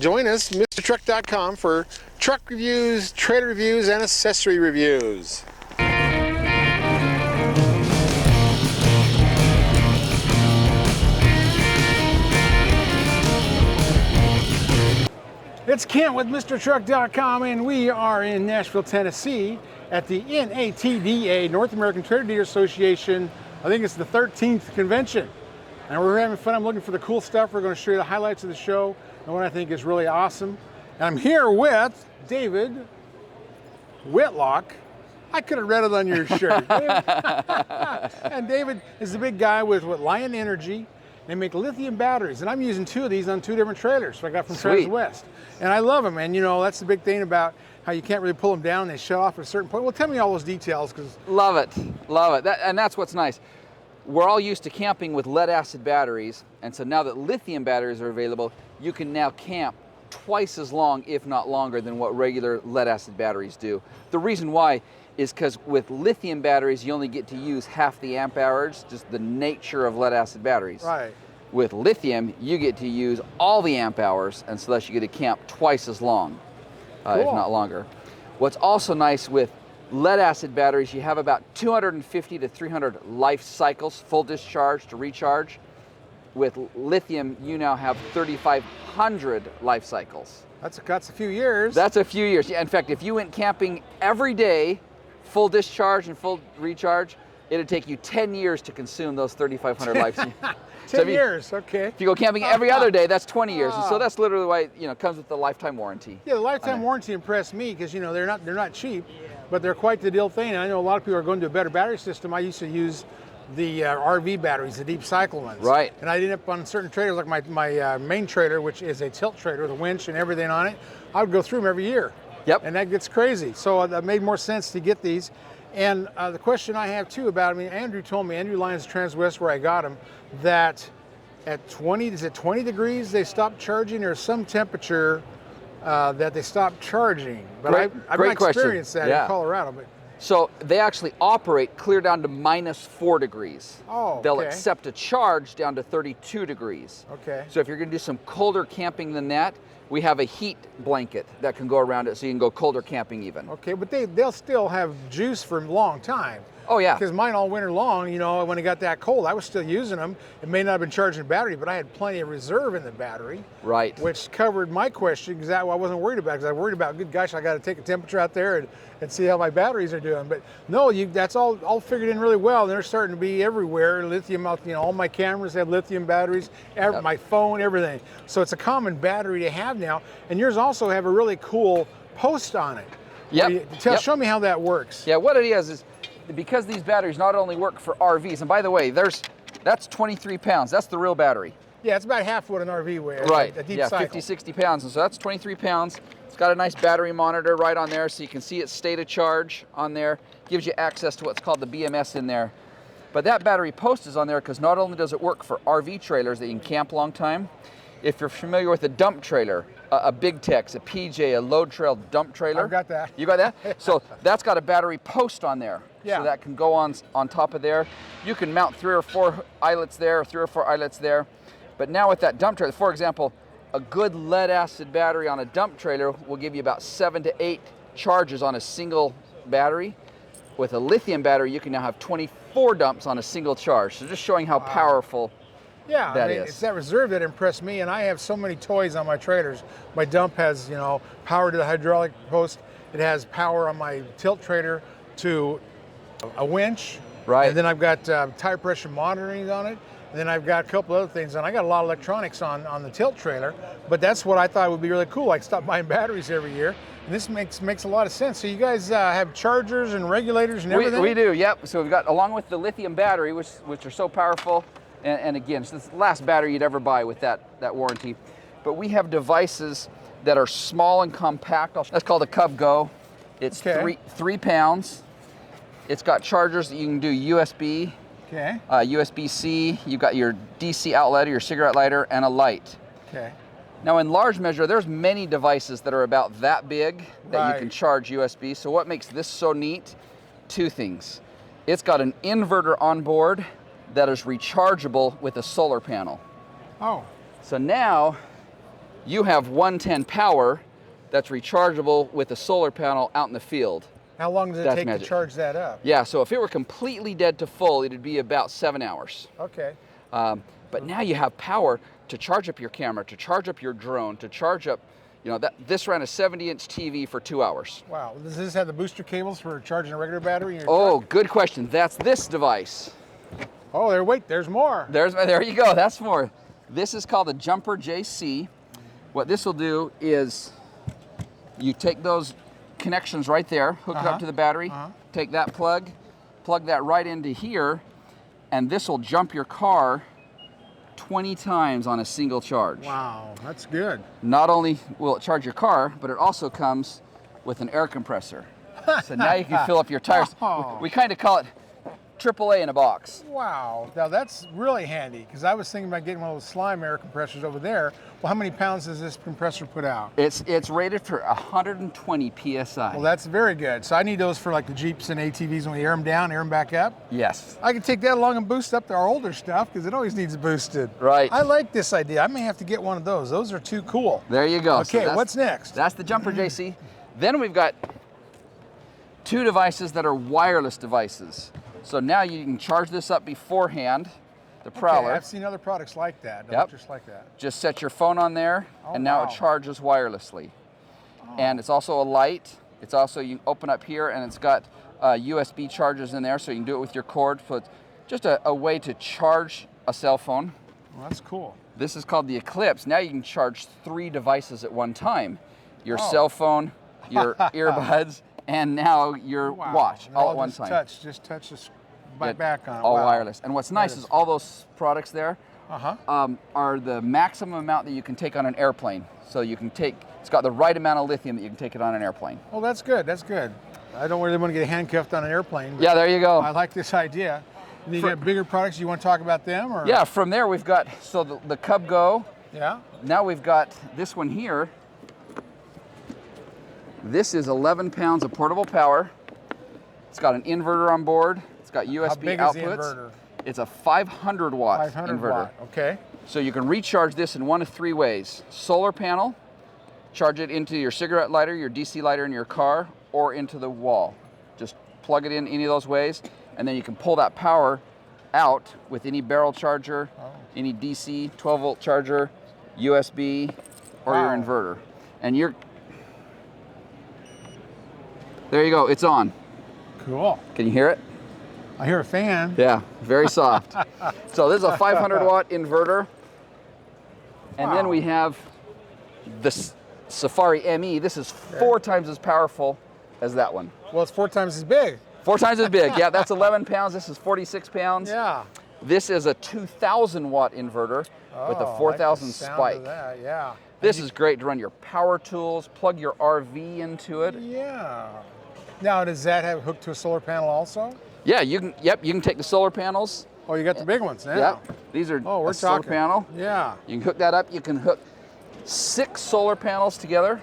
Join us, MrTruck.com, for truck reviews, trailer reviews, and accessory reviews. It's Kent with MrTruck.com, and we are in Nashville, Tennessee at the NATDA, North American Trailer Dealer Association. I think it's the 13th convention. And we're having fun. I'm looking for the cool stuff. We're going to show you the highlights of the show and what I think is really awesome. And I'm here with David Whitlock. I could have read it on your shirt. And David is the big guy with Lion Energy. They make lithium batteries, and I'm using two of these on two different trailers. So I got from Transwest. And I love them, and you know, that's the big thing about how you can't really pull them down. They shut off at a certain point. Well, tell me all those details. Love it, love it. And that's what's nice. We're all used to camping with lead acid batteries, and so now that lithium batteries are available, you can now camp twice as long, if not longer, than what regular lead acid batteries do. The reason why is because with lithium batteries, you only get to use half the amp hours, just the nature of lead acid batteries. Right. With lithium, you get to use all the amp hours, and so thus you get to camp twice as long, if not longer. What's also nice with lead acid batteries, you have about 250 to 300 life cycles, full discharge to recharge. With lithium, you now have 3,500 life cycles. That's a few years. That's a few years. Yeah, in fact, if you went camping every day, full discharge and full recharge, it'd take you 10 years to consume those 3,500 life cycles. 10 years, okay. If you go camping every other day, that's 20 years. And so that's literally why it comes with the lifetime warranty. Yeah, the lifetime warranty impressed me because they're not cheap, but they're quite the deal thing. And I know a lot of people are going to a better battery system. I used to use the RV batteries, the deep cycle ones. Right. And I ended up on certain trailers, like my main trailer, which is a tilt trailer with a winch and everything on it. I would go through them every year. Yep. And that gets crazy. So it made more sense to get these. And the question I have too about, Andrew told me, Andrew Lyons Transwest, where I got them, that at 20 degrees they stop charging, or some temperature that they stop charging. But I've not experienced that in Colorado. But so they actually operate clear down to -4 degrees. Oh, okay. They'll accept a charge down to 32 degrees. Okay. So if you're going to do some colder camping than that, we have a heat blanket that can go around it, so you can go colder camping even. Okay, but they'll still have juice for a long time. Oh yeah. Because mine all winter long, when it got that cold, I was still using them. It may not have been charging the battery, but I had plenty of reserve in the battery. Right. Which covered my question, because I wasn't worried about it, because I worried about, good gosh, I got to take a temperature out there and see how my batteries are doing. But no, that's all figured in really well. They're starting to be everywhere. Lithium, all my cameras have lithium batteries, my phone, everything. So it's a common battery to have now. And yours also have a really cool post on it. Yep. Show me how that works. Yeah, what it is because these batteries not only work for RVs, and by the way, that's 23 pounds. That's the real battery. Yeah, it's about half what an RV weighs. Right. A deep cycle. 50, 60 pounds. And so that's 23 pounds. It's got a nice battery monitor right on there, so you can see its state of charge on there. Gives you access to what's called the BMS in there. But that battery post is on there because not only does it work for RV trailers that you can camp a long time, if you're familiar with a dump trailer, a Big Tex, a PJ, a load trail dump trailer. I've got that. You got that? So that's got a battery post on there. Yeah. So that can go on top of there. You can mount 3 or 4 eyelets there, or 3 or 4 eyelets there. But now with that dump trailer, for example, a good lead acid battery on a dump trailer will give you about 7 to 8 charges on a single battery. With a lithium battery, you can now have 24 dumps on a single charge. So just showing how powerful that is. It's that reserve that impressed me, and I have so many toys on my trailers. My dump has, power to the hydraulic post. It has power on my tilt trailer to a winch. Right. And then I've got tire pressure monitoring on it. And then I've got a couple other things, and I got a lot of electronics on the tilt trailer. But that's what I thought would be really cool. I stop buying batteries every year, and this makes a lot of sense. So you guys have chargers and regulators and everything? We do, yep. So we've got, along with the lithium battery, which are so powerful, and again, it's the last battery you'd ever buy with that warranty. But we have devices that are small and compact. That's called a Cub Go. It's 3 pounds. It's got chargers that you can do USB. Okay. USB-C, you've got your DC outlet, your cigarette lighter, and a light. Okay. Now in large measure, there's many devices that are about that big that you can charge USB. So what makes this so neat? 2 things. It's got an inverter on board that is rechargeable with a solar panel. Oh. So now You have 110 power that's rechargeable with a solar panel out in the field. How long does it take to charge that up? Yeah, so if it were completely dead to full, it'd be about 7 hours. Okay. But now you have power to charge up your camera, to charge up your drone, to charge up, you know, this ran a 70-inch TV for 2 hours. Wow. Does this have the booster cables for charging a regular battery in your Oh, truck? good question. That's this device. Oh, wait, there's more. There you go. That's more. This is called a Jumper JC. What this will do is you take those connections right there, hook it up to the battery, take that plug that right into here, and this will jump your car 20 times on a single charge. Wow, that's good. Not only will it charge your car, but it also comes with an air compressor. So now you can fill up your tires. Oh. We kind of call it AAA in a box. Wow, now that's really handy, because I was thinking about getting one of those slime air compressors over there. Well, how many pounds does this compressor put out? It's rated for 120 PSI. Well, that's very good. So I need those for like the Jeeps and ATVs when we air them down, air them back up. Yes. I can take that along and boost up our older stuff, because it always needs boosted. Right. I like this idea. I may have to get one of those. Those are too cool. There you go. Okay, So what's next? That's the Jumper JC. Then we've got 2 devices that are wireless devices. So now you can charge this up beforehand, the Prowler. Okay, I've seen other products like that. Yep. Just like that. Just set your phone on there, and now it charges wirelessly. And it's also a light. It's also, you open up here, and it's got USB chargers in there, so you can do it with your cord. So it's just a way to charge a cell phone. Well, that's cool. This is called the Eclipse. Now you can charge 3 devices at one time. Your cell phone, your earbuds, and now your watch, all at one time. Just touch this back on it. All wireless. And what's nice is all those products there Uh-huh. are the maximum amount that you can take on an airplane. So you can take, it's got the right amount of lithium that you can take it on an airplane. Oh, that's good. That's good. I don't really want to get handcuffed on an airplane. Yeah, there you go. I like this idea. And you got bigger products. You want to talk about them? Or? Yeah, from there we've got, so the Cub Go. Yeah. Now we've got this one here. This is 11 pounds of portable power. It's got an inverter on board. It's got USB How big outputs. is the inverter? It's a 500 watt 500 inverter. watt. Okay. So you can recharge this in one of 3 ways. Solar panel, charge it into your cigarette lighter, your DC lighter in your car, or into the wall. Just plug it in any of those ways, and then you can pull that power out with any barrel charger, any DC 12 volt charger, USB, or your inverter. And there you go, it's on. Cool. Can you hear it? I hear a fan. Yeah, very soft. So this is a 500 watt inverter. And then we have the Safari ME. This is 4 times as powerful as that one. Well, it's 4 times as big. 4 times as big. Yeah, that's 11 pounds. This is 46 pounds. Yeah. This is a 2,000 watt inverter with a 4,000 spike. That. Yeah. This is great to run your power tools, plug your RV into it. Yeah. Now, does that have hooked to a solar panel also? Yeah, you can. Yep, you can take the solar panels. Oh, you got the big ones now. Yep, these are we're a solar talking. panel. Yeah. You can hook that up. You can hook 6 solar panels together.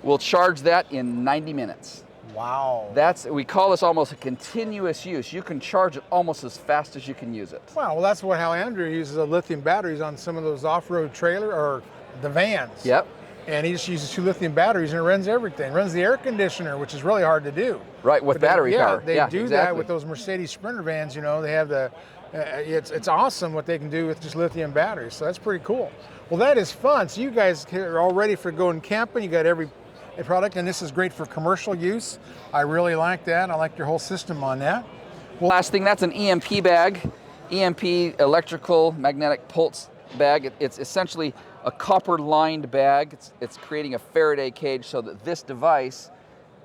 We'll charge that in 90 minutes. Wow. We call this almost a continuous use. You can charge it almost as fast as you can use it. Wow. Well, that's how Andrew uses the lithium batteries on some of those off-road trailer or the vans. Yep. And he just uses 2 lithium batteries and it runs everything. Runs the air conditioner, which is really hard to do. Right, with battery power. They do that with those Mercedes Sprinter vans. You know, they have the. It's awesome what they can do with just lithium batteries. So that's pretty cool. Well, that is fun. So you guys are all ready for going camping. You got every product, and this is great for commercial use. I really like that. I like your whole system on that. Well, last thing, that's an EMP bag. EMP, electrical magnetic pulse bag. It's essentially a copper-lined bag. It's creating a Faraday cage so that this device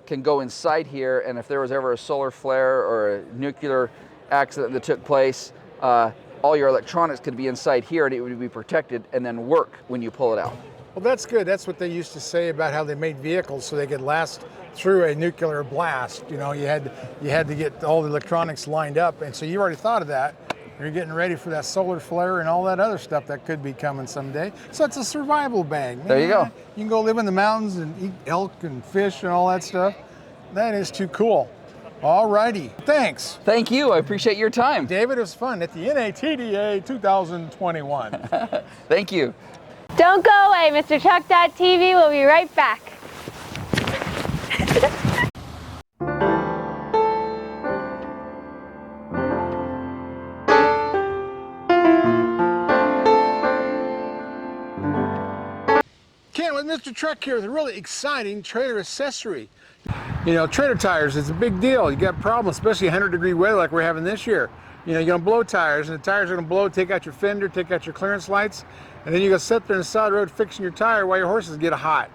can go inside here, and if there was ever a solar flare or a nuclear accident that took place, all your electronics could be inside here and it would be protected and then work when you pull it out. Well, that's good. That's what they used to say about how they made vehicles so they could last through a nuclear blast. You know, you had to get all the electronics lined up, and so you already thought of that. You're getting ready for that solar flare and all that other stuff that could be coming someday. So it's a survival bag. Man. There you go. You can go live in the mountains and eat elk and fish and all that stuff. That is too cool. All righty. Thanks. Thank you. I appreciate your time. David, it was fun at the NATDA 2021. Thank you. Don't go away, MrTruck.tv will be right back. Ken with Mr. Truck here with a really exciting trailer accessory. You know, trailer tires, it's a big deal. You got problems, especially 100-degree weather like we're having this year. You know, you're gonna blow tires, and the tires are gonna blow, take out your fender, take out your clearance lights, and then you're gonna sit there on the side of the road fixing your tire while your horses get hot.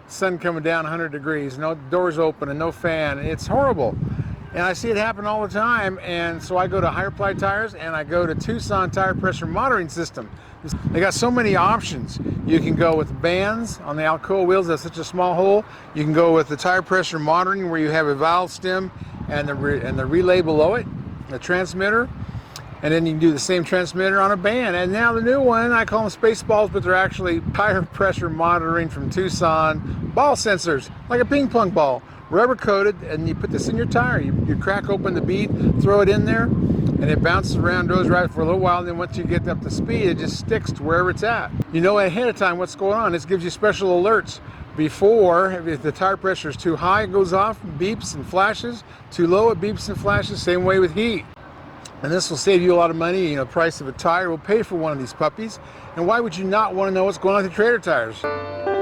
Sun coming down 100 degrees, no doors open and no fan. It's horrible. And I see it happen all the time, and so I go to Higher Ply Tires and I go to Tucson Tire Pressure Monitoring System. They got so many options. You can go with bands on the Alcoa wheels, that's such a small hole. You can go with the tire pressure monitoring where you have a valve stem and the relay below it, the transmitter. And then you can do the same transmitter on a band. And now the new one, I call them space balls, but they're actually tire pressure monitoring from Tucson ball sensors, like a ping pong ball, rubber coated, and you put this in your tire. You crack open the bead, throw it in there, and it bounces around, goes right for a little while, and then once you get up to speed, it just sticks to wherever it's at. You know ahead of time what's going on. This gives you special alerts. Before, if the tire pressure is too high, it goes off, beeps and flashes. Too low, it beeps and flashes. Same way with heat. And this will save you a lot of money. You know, the price of a tire will pay for one of these puppies. And why would you not want to know what's going on with your trailer tires?